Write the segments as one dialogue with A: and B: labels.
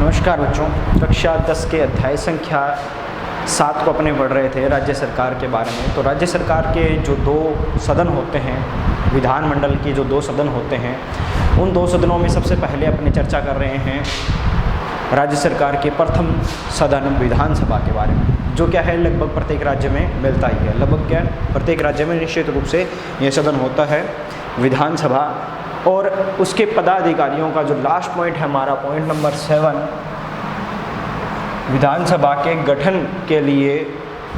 A: नमस्कार बच्चों, कक्षा 10 के अध्याय संख्या 7 को अपने पढ़ रहे थे राज्य सरकार के बारे में। तो राज्य सरकार के जो दो सदन होते हैं, विधानमंडल के जो दो सदन होते हैं, उन दो सदनों में सबसे पहले अपने चर्चा कर रहे हैं राज्य सरकार के प्रथम सदन विधानसभा के बारे में, जो क्या है लगभग प्रत्येक राज्य में मिलता ही है। लगभग क्या प्रत्येक राज्य में निश्चित रूप से यह सदन होता है विधानसभा। और उसके पदाधिकारियों का जो लास्ट पॉइंट है हमारा पॉइंट नंबर 7, विधानसभा के गठन के लिए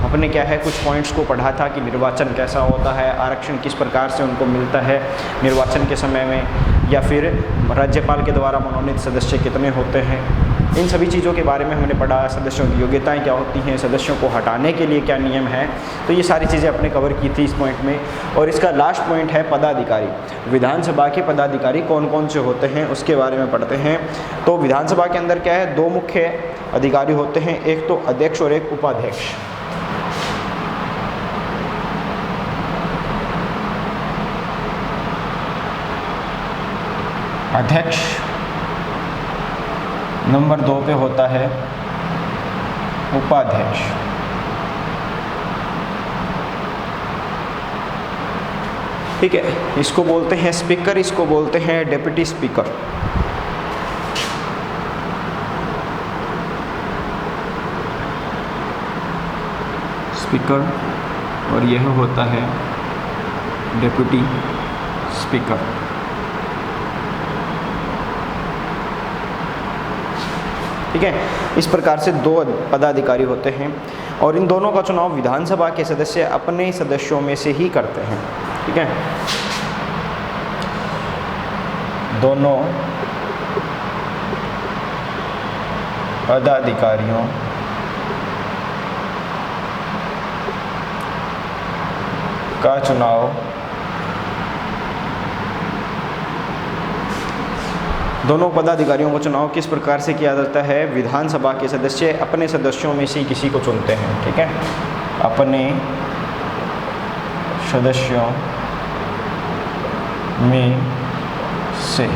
A: अपने क्या है कुछ पॉइंट्स को पढ़ा था कि निर्वाचन कैसा होता है, आरक्षण किस प्रकार से उनको मिलता है निर्वाचन के समय में, या फिर राज्यपाल के द्वारा मनोनीत सदस्य कितने होते हैं। इन सभी चीज़ों के बारे में हमने पढ़ा। सदस्यों की योग्यताएं क्या होती हैं, सदस्यों को हटाने के लिए क्या नियम है, तो ये सारी चीज़ें अपने कवर की थी इस पॉइंट में। और इसका लास्ट पॉइंट है पदाधिकारी। विधानसभा के पदाधिकारी कौन कौन से होते हैं उसके बारे में पढ़ते हैं। तो विधानसभा के अंदर क्या है, दो मुख्य अधिकारी होते हैं, एक तो अध्यक्ष और एक उपाध्यक्ष। अध्यक्ष नंबर 2 पे होता है उपाध्यक्ष। ठीक है, इसको बोलते हैं स्पीकर, इसको बोलते हैं डेप्यूटी स्पीकर। स्पीकर और यह होता है डेप्यूटी स्पीकर। ठीक है, इस प्रकार से दो पदाधिकारी होते हैं और इन दोनों का चुनाव विधानसभा के सदस्य अपने सदस्यों में से ही करते हैं। ठीक है, दोनों पदाधिकारियों का चुनाव दोनों पदाधिकारियों का चुनाव किस प्रकार से किया जाता है, विधानसभा के सदस्य अपने सदस्यों में से किसी को चुनते हैं। ठीक है, अपने सदस्यों में से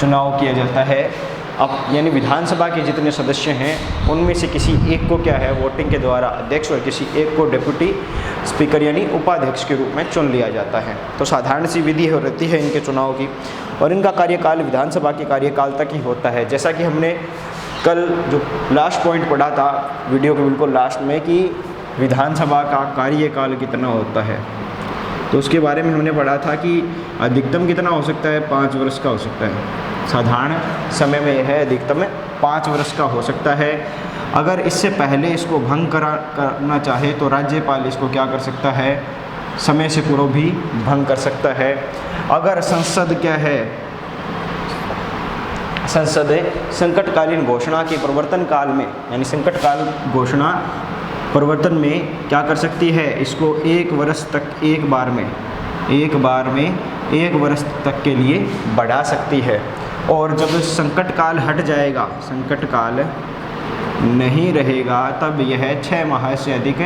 A: चुनाव किया जाता है। अब यानी विधानसभा के जितने सदस्य हैं उनमें से किसी एक को क्या है वोटिंग के द्वारा अध्यक्ष और किसी एक को डेप्यूटी स्पीकर यानी उपाध्यक्ष के रूप में चुन लिया जाता है। तो साधारण सी विधि रहती है इनके चुनाव की, और इनका कार्यकाल विधानसभा के कार्यकाल तक ही होता है। जैसा कि हमने कल जो लास्ट पॉइंट पढ़ा था वीडियो के बिल्कुल लास्ट में कि विधानसभा का कार्यकाल कितना होता है, तो उसके बारे में हमने पढ़ा था कि अधिकतम कितना हो सकता है, 5 वर्ष का हो सकता है। साधारण समय में यह है अधिकतम 5 वर्ष का हो सकता है। अगर इससे पहले इसको भंग करना चाहे तो राज्यपाल इसको क्या कर सकता है, समय से पूर्व भी भंग कर सकता है। अगर संसद क्या है, संसद संकटकालीन घोषणा के प्रवर्तन काल में यानी संकटकाल घोषणा प्रवर्तन में क्या कर सकती है, इसको 1 वर्ष तक एक बार में 1 वर्ष तक के लिए बढ़ा सकती है। और जब संकट काल हट जाएगा, संकट काल नहीं रहेगा, तब यह 6 माह से अधिक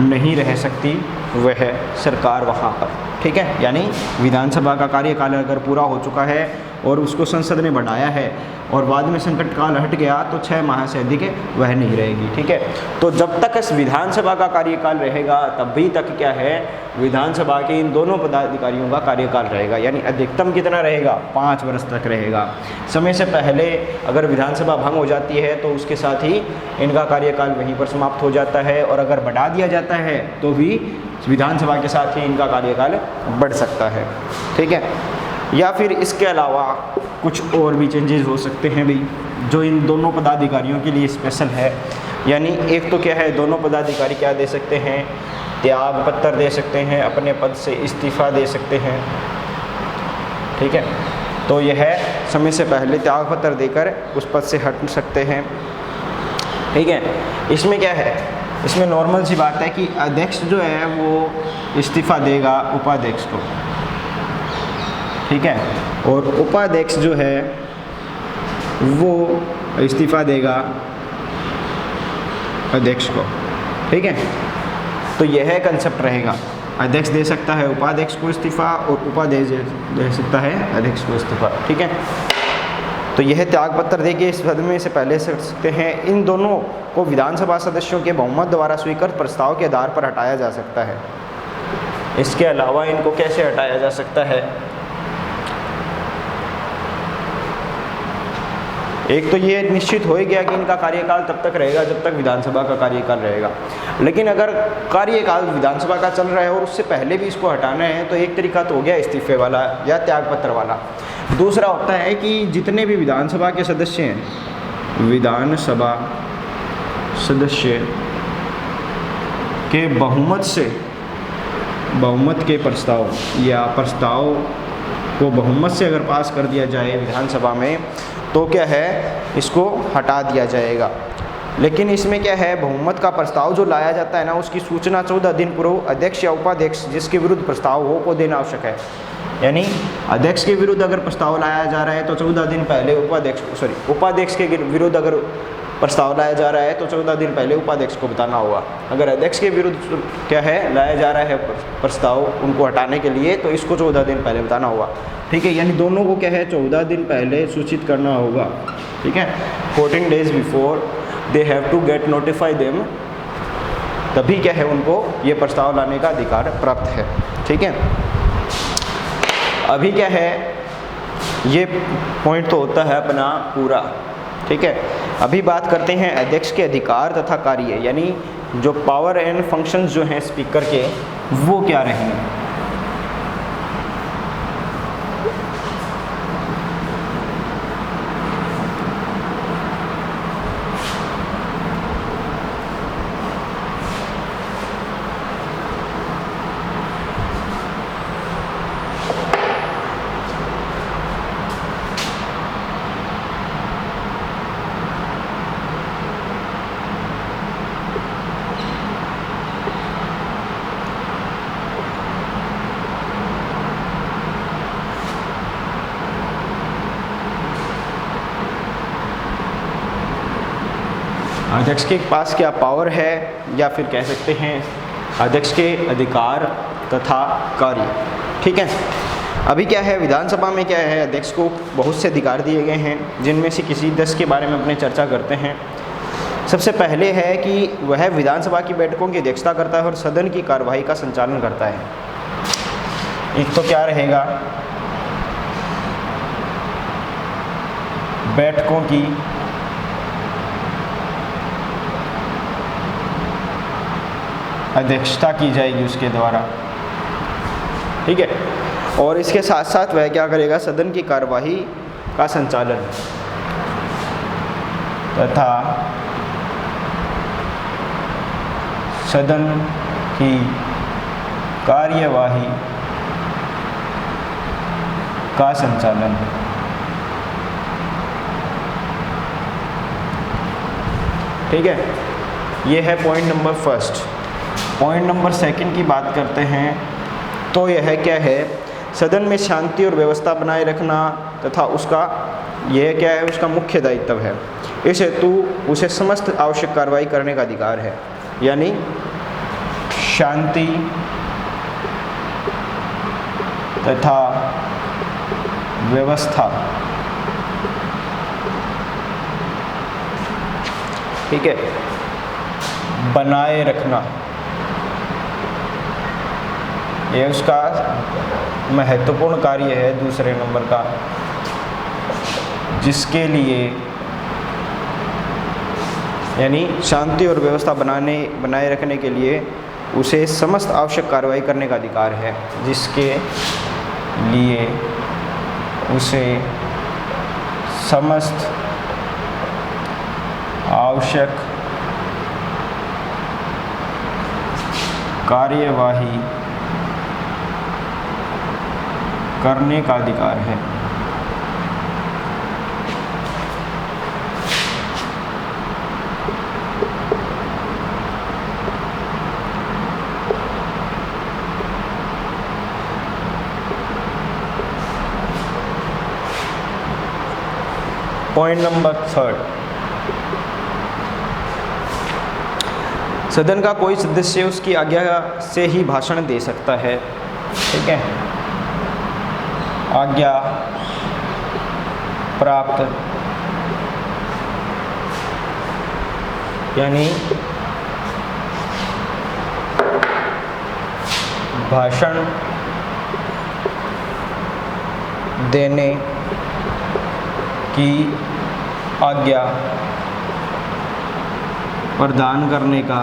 A: नहीं रह सकती वह सरकार वहाँ पर। ठीक है, यानी विधानसभा का कार्यकाल अगर पूरा हो चुका है और उसको संसद ने बढ़ाया है और बाद में संकट काल हट गया तो 6 माह से अधिक वह नहीं रहेगी। ठीक है, तो जब तक इस विधानसभा का कार्यकाल रहेगा तभी तक क्या है विधानसभा के इन दोनों पदाधिकारियों का कार्यकाल रहेगा, यानी अधिकतम कितना रहेगा, 5 वर्ष तक रहेगा। समय से पहले अगर विधानसभा भंग हो जाती है तो उसके साथ ही इनका कार्यकाल वहीं पर समाप्त हो जाता है, और अगर बढ़ा दिया जाता है तो भी विधानसभा के साथ ही इनका कार्यकाल बढ़ सकता है। ठीक है, या फिर इसके अलावा कुछ और भी चेंजेस हो सकते हैं भाई, जो इन दोनों पदाधिकारियों के लिए स्पेशल है। यानी एक तो क्या है, दोनों पदाधिकारी क्या दे सकते हैं, त्याग पत्र दे सकते हैं, अपने पद से इस्तीफा दे सकते हैं। ठीक है, तो यह समय से पहले त्याग पत्र देकर उस पद से हट सकते हैं। ठीक है, इसमें क्या है, इसमें नॉर्मल सी बात है कि अध्यक्ष जो है वो इस्तीफा देगा उपाध्यक्ष को। ठीक है, और उपाध्यक्ष जो है वो इस्तीफा देगा अध्यक्ष को। ठीक है, तो यह कंसेप्ट रहेगा, अध्यक्ष दे सकता है उपाध्यक्ष को इस्तीफा और उपाध्यक्ष दे सकता है अध्यक्ष को इस्तीफा। ठीक है, तो यह त्यागपत्र देके इस सदन में से पहले से सकते हैं। इन दोनों को विधानसभा सदस्यों के बहुमत द्वारा स्वीकृत प्रस्ताव के आधार पर हटाया जा सकता है। इसके अलावा इनको कैसे हटाया जा सकता है? एक तो ये निश्चित हो ही गया कि इनका कार्यकाल तब तक रहेगा जब तक विधानसभा का कार्यकाल रहेगा, लेकिन अगर कार्यकाल विधानसभा का चल रहा है और उससे पहले भी इसको हटाना है तो एक तरीका तो हो गया इस्तीफे वाला या त्यागपत्र वाला। दूसरा होता है कि जितने भी विधानसभा के सदस्य हैं, विधानसभा सदस्य के बहुमत के प्रस्ताव या प्रस्ताव को बहुमत से अगर पास कर दिया जाए विधानसभा में तो क्या है, इसको हटा दिया जाएगा। लेकिन इसमें क्या है, बहुमत का प्रस्ताव जो लाया जाता है ना, उसकी सूचना 14 दिन पूर्व अध्यक्ष या उपाध्यक्ष जिसके विरुद्ध प्रस्ताव हो को देना आवश्यक है। यानी अध्यक्ष के विरुद्ध अगर प्रस्ताव लाया जा रहा है तो 14 दिन पहले उपाध्यक्ष के विरुद्ध अगर प्रस्ताव लाया जा रहा है तो 14 दिन पहले उपाध्यक्ष को बताना होगा। अगर अध्यक्ष के विरुद्ध क्या है लाया जा रहा है प्रस्ताव उनको हटाने के लिए तो इसको 14 दिन पहले बताना होगा। ठीक है, यानी दोनों को क्या है 14 दिन पहले सूचित करना होगा। ठीक है, 14 days before they have to get notify them, तभी क्या है उनको ये प्रस्ताव लाने का अधिकार प्राप्त है। ठीक है, अभी क्या है ये पॉइंट तो होता है अपना पूरा। ठीक है, अभी बात करते हैं अध्यक्ष के अधिकार तथा कार्य, यानी जो पावर एंड फंक्शंस जो हैं स्पीकर के वो क्या रहेंगे। अध्यक्ष के पास क्या पावर है, या फिर कह सकते हैं अध्यक्ष के अधिकार तथा कार्य। ठीक है, अभी क्या है विधानसभा में क्या है अध्यक्ष को बहुत से अधिकार दिए गए हैं, जिनमें से किसी 10 के बारे में अपने चर्चा करते हैं। सबसे पहले है कि वह विधानसभा की बैठकों की अध्यक्षता करता है और सदन की कार्यवाही का संचालन करता है। एक तो क्या रहेगा, बैठकों की अध्यक्षता की जाएगी उसके द्वारा। ठीक है, और इसके साथ साथ वह क्या करेगा, सदन की कार्यवाही का संचालन तथा सदन की कार्यवाही का संचालन। ठीक है, ये है point number first. Point number second की बात करते हैं तो यह क्या है, सदन में शांति और व्यवस्था बनाए रखना तथा उसका यह क्या है उसका मुख्य दायित्व है। इस हेतु उसे समस्त आवश्यक कार्रवाई करने का अधिकार है। यानी शांति तथा व्यवस्था, ठीक है, बनाए रखना, ये उसका महत्वपूर्ण कार्य है दूसरे नंबर का, जिसके लिए यानी शांति और व्यवस्था बनाए रखने के लिए उसे समस्त आवश्यक कार्रवाई करने का अधिकार है, जिसके लिए उसे समस्त आवश्यक कार्यवाही करने का अधिकार है। पॉइंट नंबर थर्ड, सदन का कोई सदस्य उसकी आज्ञा से ही भाषण दे सकता है। ठीक है, आज्ञा प्राप्त यानी भाषण देने की आज्ञा प्रदान करने का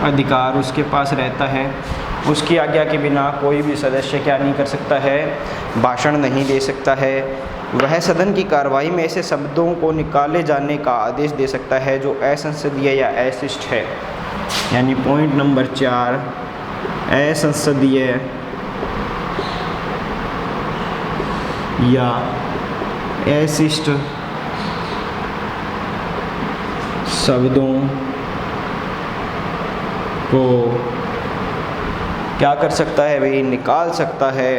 A: अधिकार उसके पास रहता है। उसकी आज्ञा के बिना कोई भी सदस्य क्या नहीं कर सकता है, भाषण नहीं दे सकता है। वह सदन की कार्रवाई में ऐसे शब्दों को निकाले जाने का आदेश दे सकता है जो असंसदीय या अशिष्ट है। यानी पॉइंट नंबर 4, असंसदीय या अशिष्ट शब्दों को क्या कर सकता है भाई, निकाल सकता है।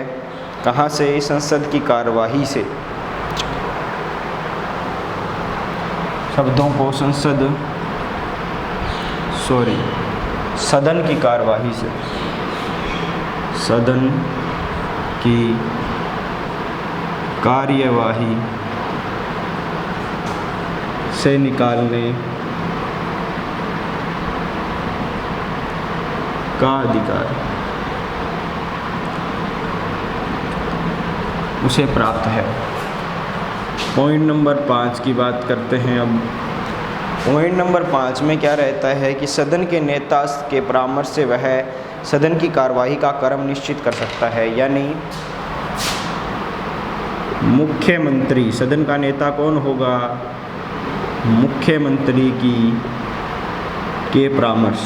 A: कहाँ से? संसद की कार्यवाही से। शब्दों को सदन की कार्यवाही से, सदन की कार्यवाही से निकालने का अधिकार उसे प्राप्त है। पॉइंट नंबर 5 की बात करते हैं अब। पॉइंट नंबर 5 में क्या रहता है कि सदन के नेता के परामर्श से वह सदन की कार्यवाही का क्रम निश्चित कर सकता है। यानी मुख्यमंत्री, सदन का नेता कौन होगा? मुख्यमंत्री के परामर्श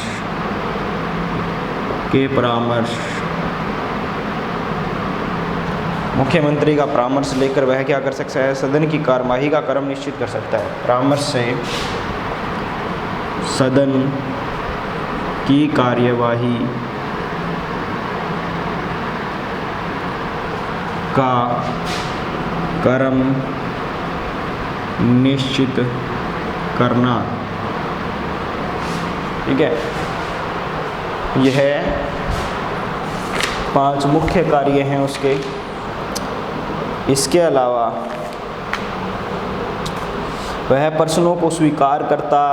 A: मुख्यमंत्री का परामर्श लेकर वह क्या कर सकता है, सदन की कार्यवाही का क्रम निश्चित कर सकता है। परामर्श से सदन की कार्यवाही का क्रम निश्चित करना। ठीक है, यह 5 मुख्य कार्य हैं उसके। इसके अलावा वह प्रश्नों को स्वीकार करता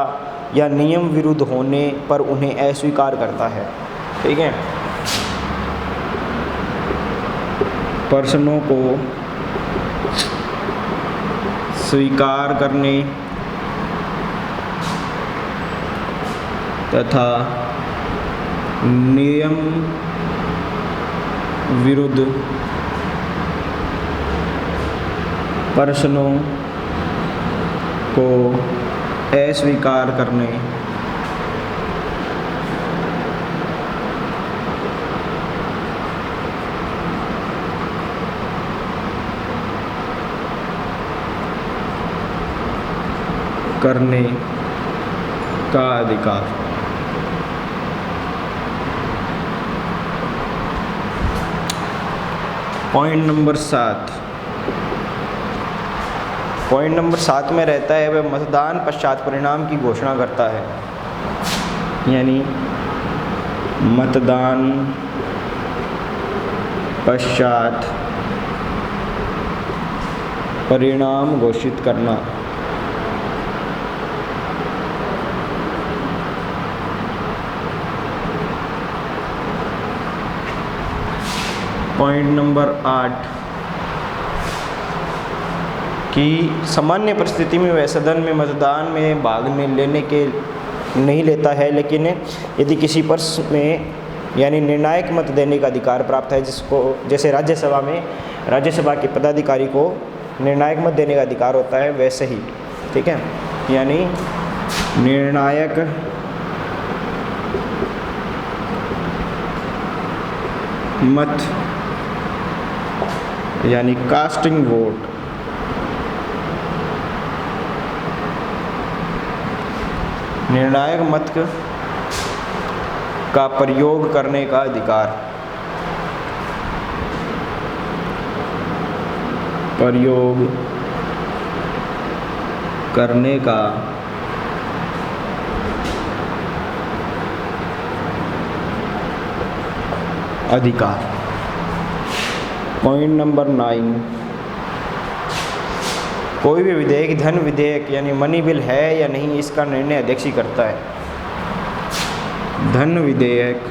A: या नियम विरुद्ध होने पर उन्हें अस्वीकार करता है। ठीक है, प्रश्नों को स्वीकार करने तथा नियम विरुद्ध प्रश्नों को अस्वीकार करने करने का अधिकार। पॉइंट नंबर 7, पॉइंट नंबर 7 में रहता है वह मतदान पश्चात परिणाम की घोषणा करता है। यानी मतदान पश्चात परिणाम घोषित करना। पॉइंट नंबर 8 कि सामान्य परिस्थिति में वह सदन में मतदान में भाग लेने के नहीं लेता है, लेकिन यदि किसी प्रश्न में यानी निर्णायक मत देने का अधिकार प्राप्त है, जिसको जैसे राज्यसभा में राज्यसभा के पदाधिकारी को निर्णायक मत देने का अधिकार होता है, वैसे ही। ठीक है, यानी निर्णायक मत यानी कास्टिंग वोट निर्णायक मत का प्रयोग करने का अधिकार, प्रयोग करने का अधिकार। पॉइंट नंबर 9 कोई भी विधेयक धन विधेयक यानी मनी बिल है या नहीं, इसका निर्णय अध्यक्ष ही करता है। धन विधेयक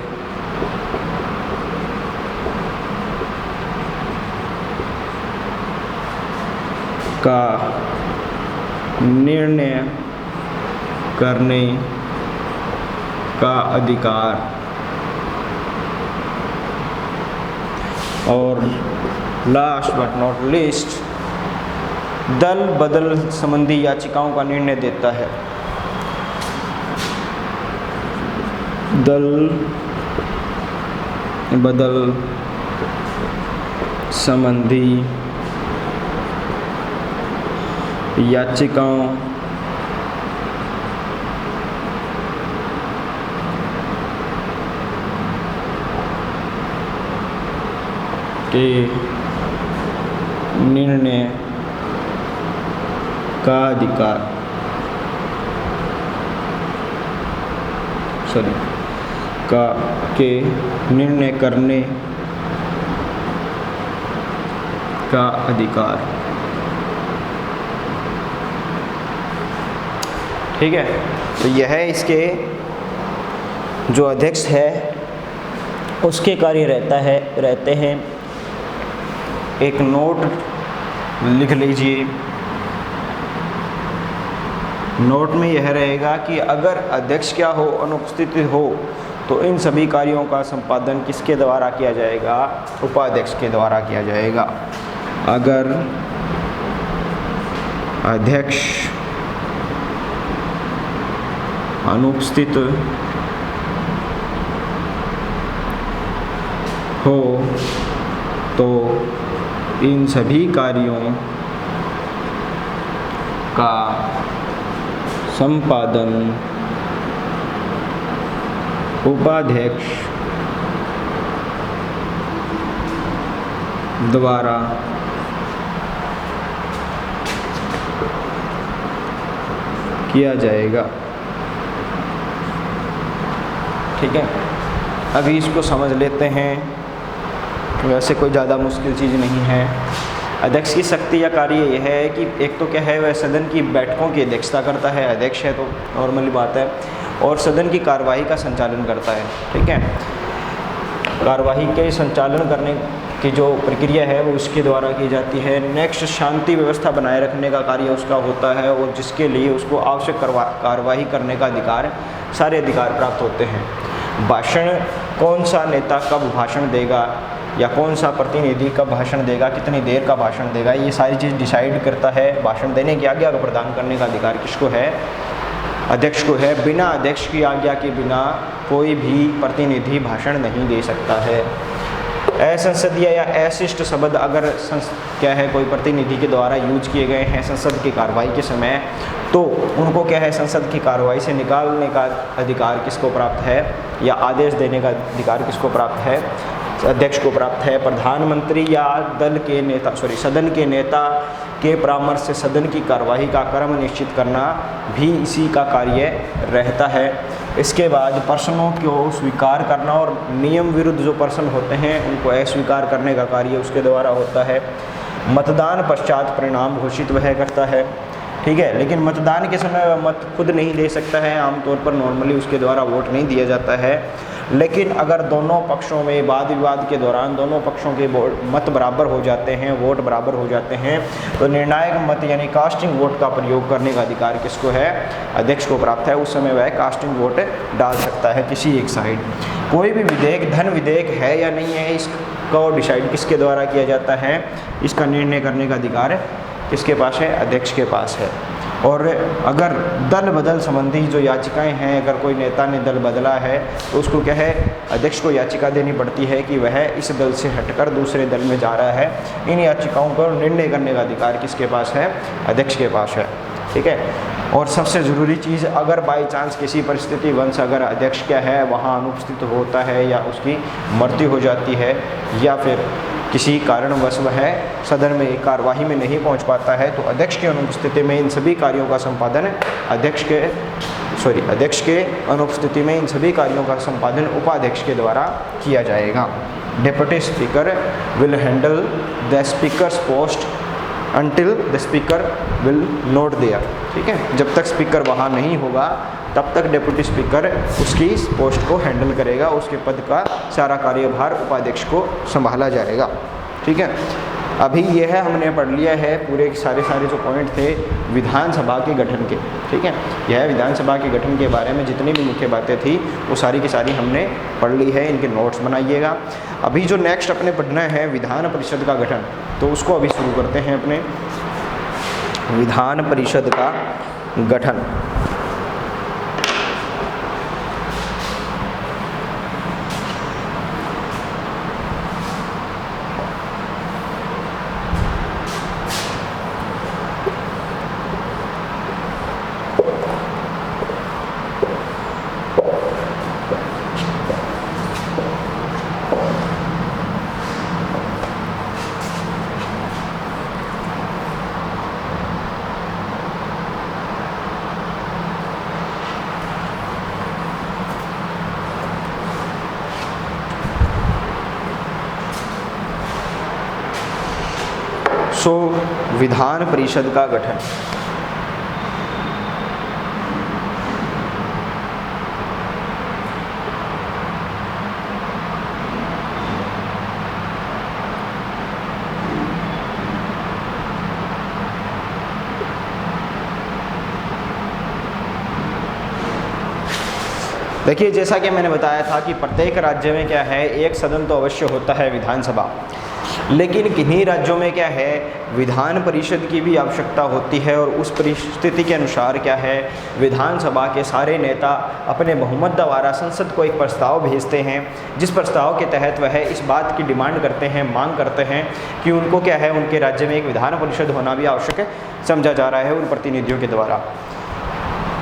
A: का निर्णय करने का अधिकार और लास्ट बट नॉट लीस्ट दल बदल संबंधी याचिकाओं का निर्णय देता है। दल बदल संबंधी याचिकाओं के निर्णय का अधिकार के निर्णय करने का अधिकार। ठीक है, तो यह इसके जो अध्यक्ष है उसके कार्य रहते हैं। एक नोट लिख लीजिए। नोट में यह रहेगा कि अगर अध्यक्ष क्या हो, अनुपस्थित हो, तो इन सभी कार्यों का संपादन किसके द्वारा किया जाएगा? उपाध्यक्ष के द्वारा किया जाएगा। अगर अध्यक्ष अनुपस्थित हो तो इन सभी कार्यों का संपादन उपाध्यक्ष द्वारा किया जाएगा। ठीक है, अभी इसको समझ लेते हैं। वैसे कोई ज़्यादा मुश्किल चीज़ नहीं है। अध्यक्ष की शक्ति या कार्य यह है कि एक तो क्या है, वह सदन की बैठकों की अध्यक्षता करता है, अध्यक्ष है तो नॉर्मली बात है, और सदन की कार्यवाही का संचालन करता है। ठीक है, कार्यवाही के संचालन करने की जो प्रक्रिया है वो उसके द्वारा की जाती है। नेक्स्ट, शांति व्यवस्था बनाए रखने का कार्य उसका होता है, और जिसके लिए उसको आवश्यक कार्यवाही करने का अधिकार, सारे अधिकार प्राप्त होते हैं। भाषण, कौन सा नेता कब भाषण देगा या कौन सा प्रतिनिधि कब भाषण देगा, कितनी देर का भाषण देगा, ये सारी चीज़ डिसाइड करता है। भाषण देने की आज्ञा को प्रदान करने का अधिकार किसको है? अध्यक्ष को है। बिना अध्यक्ष की आज्ञा के बिना कोई भी प्रतिनिधि भाषण नहीं दे सकता है। असंसदीय या अशिष्ट शब्द अगर क्या है कोई प्रतिनिधि के द्वारा यूज किए गए हैं संसद की कार्रवाई के समय, तो उनको क्या है संसद की कार्रवाई से निकालने का अधिकार किसको प्राप्त है, या आदेश देने का अधिकार किसको प्राप्त है? अध्यक्ष को प्राप्त है। प्रधानमंत्री या सदन के नेता के परामर्श से सदन की कार्यवाही का क्रम निश्चित करना भी इसी का कार्य रहता है। इसके बाद प्रश्नों को स्वीकार करना और नियम विरुद्ध जो प्रश्न होते हैं उनको अस्वीकार करने का कार्य उसके द्वारा होता है। मतदान पश्चात परिणाम घोषित वह करता है। ठीक है, लेकिन मतदान के समय वह मत खुद नहीं दे सकता है। आमतौर पर नॉर्मली उसके द्वारा वोट नहीं दिया जाता है। लेकिन अगर दोनों पक्षों में वाद विवाद के दौरान दोनों पक्षों के मत बराबर हो जाते हैं, वोट बराबर हो जाते हैं, तो निर्णायक मत यानी कास्टिंग वोट का प्रयोग करने का अधिकार किसको है? अध्यक्ष को प्राप्त है। उस समय वह कास्टिंग वोट डाल सकता है किसी एक साइड। कोई भी विधेयक धन विधेयक है या नहीं है, इसको डिसाइड किसके द्वारा किया जाता है? इसका निर्णय करने का अधिकार किसके पास है? अध्यक्ष के पास है। और अगर दल बदल संबंधी जो याचिकाएं हैं, अगर कोई नेता ने दल बदला है तो उसको क्या है, अध्यक्ष को याचिका देनी पड़ती है कि वह इस दल से हटकर दूसरे दल में जा रहा है। इन याचिकाओं पर निर्णय करने का अधिकार किसके पास है? अध्यक्ष के पास है। ठीक है, और सबसे ज़रूरी चीज़, अगर बाई चांस किसी परिस्थिति वंश अगर अध्यक्ष क्या है वहाँ अनुपस्थित होता है या उसकी मृत्यु हो जाती है या फिर किसी कारणवश वह सदन में कार्यवाही में नहीं पहुंच पाता है, तो अध्यक्ष की अनुपस्थिति में इन सभी कार्यों का संपादन अध्यक्ष के अनुपस्थिति में इन सभी कार्यों का संपादन उपाध्यक्ष के द्वारा किया जाएगा। Deputy speaker will handle the speakers post until the speaker will not there, ठीक है। जब तक स्पीकर वहाँ नहीं होगा तब तक डेप्यूटी स्पीकर उसकी पोस्ट को हैंडल करेगा, उसके पद का सारा कार्यभार उपाध्यक्ष को संभाला जाएगा, ठीक है। अभी यह है हमने पढ़ लिया है पूरे सारे जो पॉइंट थे विधानसभा के गठन के, ठीक है। यह विधानसभा के गठन के बारे में जितनी भी मुख्य बातें थी वो सारी की सारी हमने पढ़ ली है, इनके नोट्स बनाइएगा। अभी जो नेक्स्ट अपने पढ़ना है विधान परिषद का गठन, तो उसको अभी शुरू करते हैं अपने विधान परिषद का गठन। सो विधान परिषद का गठन। देखिए, जैसा कि मैंने बताया था कि प्रत्येक राज्य में क्या है, एक सदन तो अवश्य होता है विधानसभा, लेकिन किन्हीं राज्यों में क्या है विधान परिषद की भी आवश्यकता होती है। और उस परिस्थिति के अनुसार क्या है विधानसभा के सारे नेता अपने बहुमत द्वारा संसद को एक प्रस्ताव भेजते हैं, जिस प्रस्ताव के तहत वह इस बात की डिमांड करते हैं, मांग करते हैं कि उनको क्या है उनके राज्य में एक विधान परिषद होना भी आवश्यक समझा जा रहा है उन प्रतिनिधियों के द्वारा।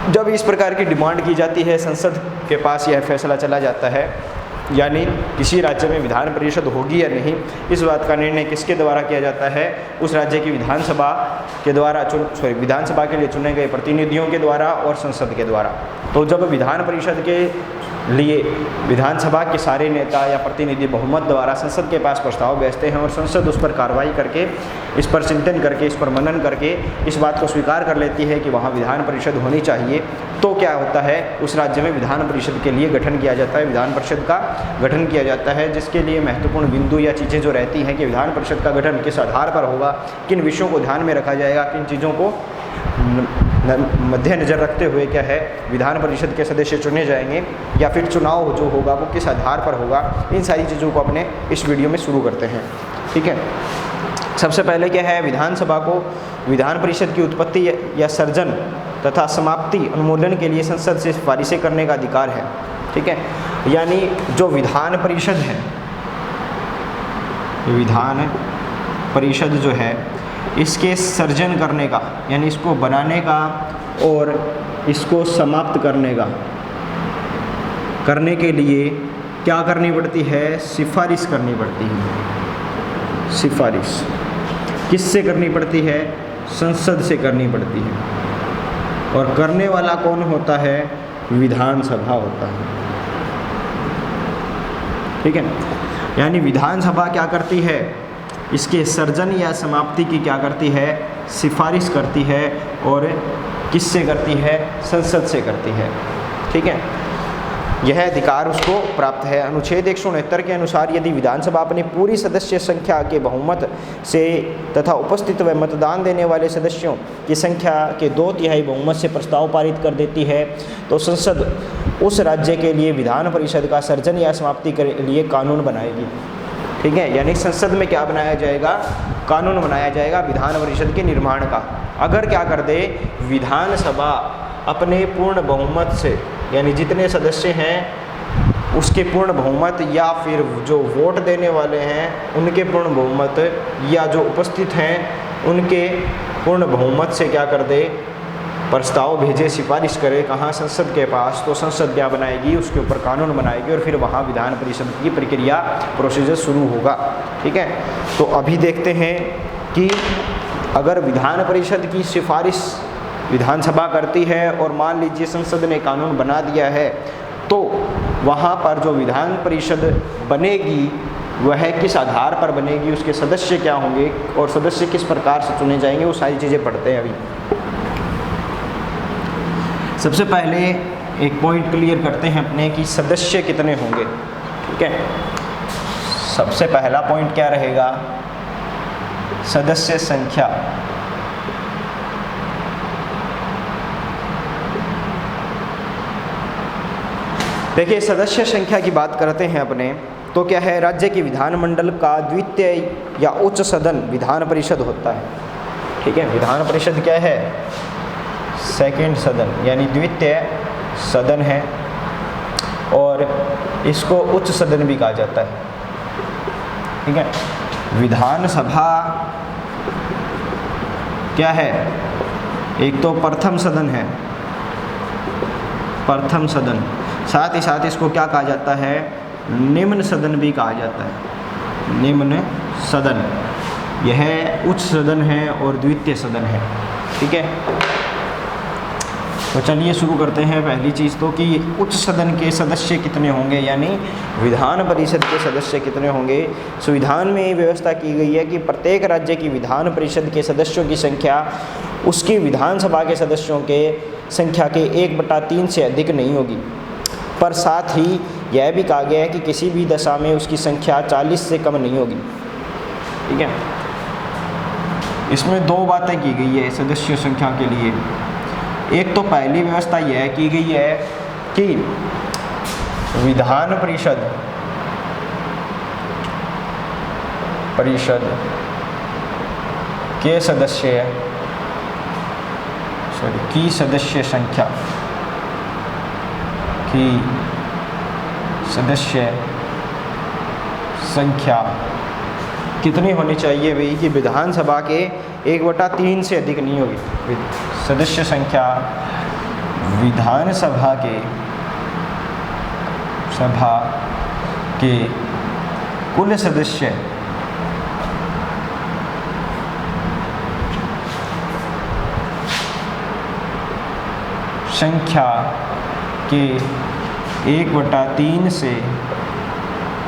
A: जब इस प्रकार की डिमांड की जाती है, संसद के पास यह फैसला चला जाता है, यानी किसी राज्य में विधान परिषद होगी या नहीं, इस बात का निर्णय किसके द्वारा किया जाता है, उस राज्य की विधानसभा के द्वारा विधानसभा के लिए चुने गए प्रतिनिधियों के द्वारा और संसद के द्वारा। तो जब विधान परिषद के लिए विधानसभा के सारे नेता या प्रतिनिधि बहुमत द्वारा संसद के पास प्रस्ताव भेजते हैं और संसद उस पर कार्रवाई करके, इस पर चिंतन करके, इस पर मनन करके इस बात को स्वीकार कर लेती है कि वहाँ विधान परिषद होनी चाहिए, तो क्या होता है उस राज्य में विधान परिषद के लिए गठन किया जाता है, विधान परिषद का गठन किया जाता है। जिसके लिए महत्वपूर्ण बिंदु या चीज़ें जो रहती हैं कि विधान परिषद का गठन किस आधार पर होगा, किन विषयों को ध्यान में रखा जाएगा, किन चीज़ों को मद्देनजर रखते हुए क्या है विधान परिषद के सदस्य चुने जाएंगे, या फिर चुनाव जो होगा वो किस आधार पर होगा, इन सारी चीज़ों को अपने इस वीडियो में शुरू करते हैं, ठीक है। सबसे पहले क्या है, विधानसभा को विधान परिषद की उत्पत्ति या सर्जन तथा समाप्ति अनुमोदन के लिए संसद से सिफारिशें करने का अधिकार है, ठीक है। यानी जो विधान परिषद है, विधान परिषद जो है इसके सर्जन करने का, यानी इसको बनाने का और इसको समाप्त करने के लिए क्या करनी पड़ती है, सिफारिश करनी पड़ती है। सिफारिश किससे करनी पड़ती है, संसद से करनी पड़ती है। और करने वाला कौन होता है, विधानसभा होता है, ठीक है। यानी विधानसभा क्या करती है, इसके सर्जन या समाप्ति की क्या करती है, सिफारिश करती है। और किससे करती है, संसद से करती है, ठीक है। यह अधिकार उसको प्राप्त है। अनुच्छेद 169 के अनुसार यदि विधानसभा अपनी पूरी सदस्य संख्या के बहुमत से तथा उपस्थित व मतदान देने वाले सदस्यों की संख्या के 2/3 बहुमत से प्रस्ताव पारित कर देती है, तो संसद उस राज्य के लिए विधान परिषद का सर्जन या समाप्ति के लिए कानून बनाएगी, ठीक है। यानी संसद में क्या बनाया जाएगा, कानून बनाया जाएगा विधान परिषद के निर्माण का। अगर क्या कर दे विधानसभा अपने पूर्ण बहुमत से, यानी जितने सदस्य हैं उसके पूर्ण बहुमत, या फिर जो वोट देने वाले हैं उनके पूर्ण बहुमत, या जो उपस्थित हैं उनके पूर्ण बहुमत से क्या कर दे, प्रस्ताव भेजे, सिफारिश करे कहाँ, संसद के पास, तो संसद क्या बनाएगी, उसके ऊपर कानून बनाएगी और फिर वहाँ विधान परिषद की प्रक्रिया प्रोसीजर शुरू होगा, ठीक है। तो अभी देखते हैं कि अगर विधान परिषद की सिफारिश विधानसभा करती है और मान लीजिए संसद ने कानून बना दिया है, तो वहाँ पर जो विधान परिषद बनेगी वह किस आधार पर बनेगी, उसके सदस्य क्या होंगे और सदस्य किस प्रकार से चुने जाएंगे, वो सारी चीज़ें पढ़ते हैं अभी। सबसे पहले एक पॉइंट क्लियर करते हैं अपने कि सदस्य कितने होंगे। ठीक है, सबसे पहला पॉइंट क्या रहेगा, सदस्य संख्या। देखिए, सदस्य संख्या की बात करते हैं अपने तो क्या है, राज्य की विधानमंडल का द्वितीय या उच्च सदन विधान परिषद होता है। ठीक है, विधान परिषद क्या है, सेकंड सदन यानी द्वितीय सदन है, और इसको उच्च सदन भी कहा जाता है। ठीक है, विधानसभा क्या है, एक तो प्रथम सदन है, प्रथम सदन, साथ ही साथ इसको क्या कहा जाता है, निम्न सदन भी कहा जाता है, निम्न सदन। यह उच्च सदन है और द्वितीय सदन है। ठीक है, तो चलिए शुरू करते हैं। पहली चीज़ तो कि उच्च सदन के सदस्य कितने होंगे, यानी विधान परिषद के सदस्य कितने होंगे। संविधान में व्यवस्था की गई है कि प्रत्येक राज्य की विधान परिषद के सदस्यों की संख्या उसकी विधानसभा के सदस्यों के संख्या के 1/3 से अधिक नहीं होगी, पर साथ ही यह भी कहा गया है कि किसी भी दशा में उसकी संख्या 40 से कम नहीं होगी। ठीक है, इसमें दो बातें की गई है सदस्य संख्या के लिए। एक तो पहली व्यवस्था यह की गई है कि विधान परिषद के सदस्य की सदस्य संख्या कितनी होनी चाहिए भाई, कि विधानसभा के 1/3 से अधिक नहीं होगी। सदस्य संख्या विधानसभा के कुल सदस्य संख्या के 1/3 से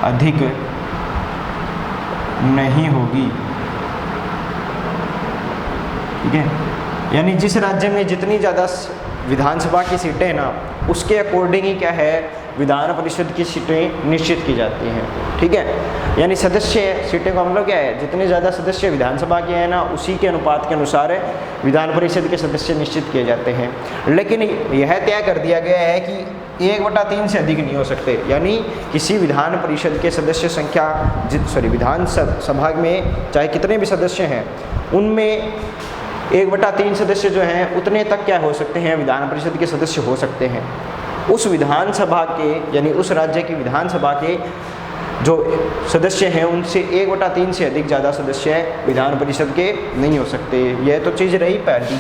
A: अधिक नहीं होगी। ठीक है, यानी जिस राज्य में जितनी ज़्यादा विधानसभा की सीटें हैं ना, उसके अकॉर्डिंग ही क्या है, विधान परिषद की सीटें निश्चित की जाती हैं। ठीक है, यानी सदस्य सीटें का मतलब क्या है, जितने ज़्यादा सदस्य विधानसभा के हैं ना, उसी के अनुपात के अनुसार विधान परिषद के सदस्य निश्चित किए जाते हैं। लेकिन यह तय कर दिया गया है कि 1/3 से अधिक नहीं हो सकते, यानी किसी विधान परिषद के सदस्य संख्या विधान सभा में चाहे कितने भी सदस्य हैं, उनमें 1/3 सदस्य जो हैं उतने तक क्या हो सकते हैं, विधान परिषद के सदस्य हो सकते हैं। उस विधानसभा के यानी उस राज्य की विधानसभा के जो सदस्य हैं उनसे 1/3 से अधिक ज़्यादा सदस्य विधान परिषद के नहीं हो सकते। यह तो चीज़ रही पहली।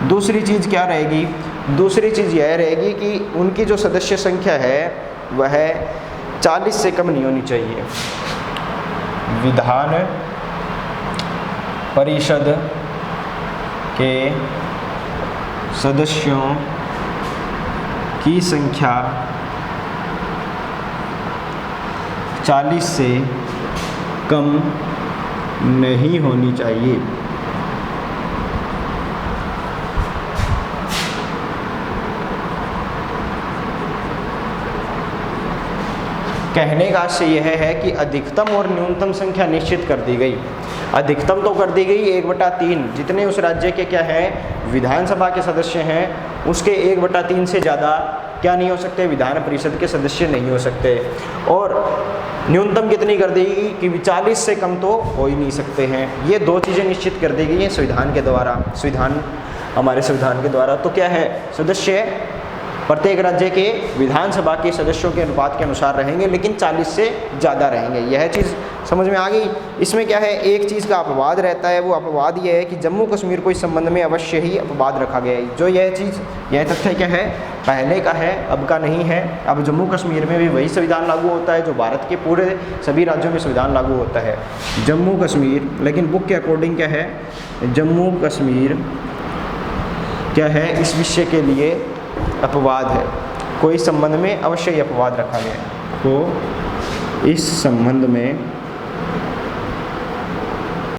A: दूसरी चीज़ क्या रहेगी, दूसरी चीज़ यह रहेगी कि उनकी जो सदस्य संख्या है वह 40 से कम नहीं होनी चाहिए। विधान परिषद के सदस्यों की संख्या 40 से कम नहीं होनी चाहिए। कहने का आशय यह है कि अधिकतम और न्यूनतम संख्या निश्चित कर दी गई। अधिकतम तो कर दी गई 1/3, जितने उस राज्य के क्या है विधानसभा के सदस्य हैं उसके 1/3 से ज़्यादा क्या नहीं हो सकते, विधान परिषद के सदस्य नहीं हो सकते। और न्यूनतम कितनी कर दी गई कि 40 से कम तो हो ही नहीं सकते हैं। ये दो चीज़ें निश्चित कर दी गई हैं संविधान के द्वारा, हमारे संविधान के द्वारा। तो क्या है, सदस्य प्रत्येक राज्य के विधानसभा के सदस्यों के अनुपात के अनुसार रहेंगे, लेकिन 40 से ज़्यादा रहेंगे। यह चीज़ समझ में आ गई। इसमें क्या है, एक चीज़ का अपवाद रहता है, वो अपवाद यह है कि जम्मू कश्मीर को इस संबंध में अवश्य ही अपवाद रखा गया है। जो यह तथ्य क्या है, पहले का है, अब का नहीं है। अब जम्मू कश्मीर में भी वही संविधान लागू होता है जो भारत के पूरे सभी राज्यों में संविधान लागू होता है। जम्मू कश्मीर, लेकिन बुक के अकॉर्डिंग क्या है, जम्मू कश्मीर क्या है इस विषय के लिए अपवाद है। कोई संबंध में अवश्य ही अपवाद रखा गया है। तो इस संबंध में